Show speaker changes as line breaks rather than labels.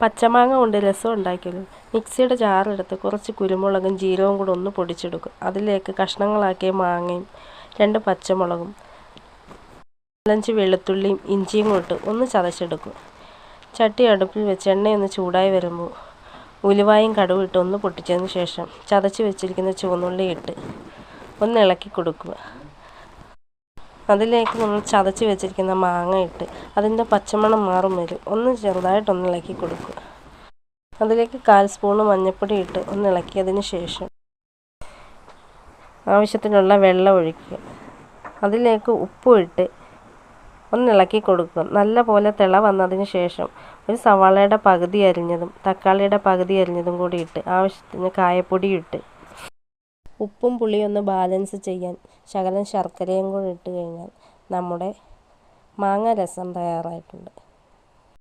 പച്ചമാങ്ങ കൊണ്ട് രസം ഉണ്ടാക്കിയത്. മിക്സിയുടെ ജാറെടുത്ത് കുറച്ച് കുരുമുളകും ജീരകവും കൂടെ ഒന്ന് പൊടിച്ചെടുക്കും. അതിലേക്ക് കഷ്ണങ്ങളാക്കിയ മാങ്ങയും 2 പച്ചമുളകും 4-5 വെളുത്തുള്ളിയും ഇഞ്ചിയും കൂട്ട് ഒന്ന് ചതച്ചെടുക്കും. ചട്ടി അടുപ്പിൽ വെച്ച് എണ്ണയൊന്ന് ചൂടായി വരുമ്പോൾ ഉലുവായും കടുകും ഇട്ട് ഒന്ന് പൊട്ടിച്ചതിന് ശേഷം ചതച്ച് വെച്ചിരിക്കുന്ന ചുവന്നുള്ളി ഇട്ട് ഒന്ന് ഇളക്കി കൊടുക്കുക. അതിലേക്ക് നമ്മൾ ചതച്ച് വെച്ചിരിക്കുന്ന മാങ്ങ ഇട്ട് അതിൻ്റെ പച്ചമണം മാറും വരെ ഒന്ന് ചെറുതായിട്ടൊന്ന് ഇളക്കി കൊടുക്കുക. അതിലേക്ക് 1/4 സ്പൂണ് മഞ്ഞൾപ്പൊടി ഇട്ട് ഒന്ന് ഇളക്കിയതിന് ശേഷം ആവശ്യത്തിനുള്ള വെള്ളം ഒഴിക്കുക. അതിലേക്ക് ഉപ്പും ഇട്ട് ഒന്ന് ഇളക്കി കൊടുക്കുക. നല്ല പോലെ തിള വന്നതിന് ശേഷം ഒരു സവാളയുടെ പകുതി അരിഞ്ഞതും തക്കാളിയുടെ പകുതി അരിഞ്ഞതും കൂടി ഇട്ട് ആവശ്യത്തിന് കായപ്പൊടി ഇട്ട് ഉപ്പും പുളിയും ഒന്ന് ബാലൻസ് ചെയ്യാൻ ശകലം ശർക്കരയും കൂടി ഇട്ട് കഴിഞ്ഞാൽ നമ്മുടെ മാങ്ങ രസം തയ്യാറായിട്ടുണ്ട്.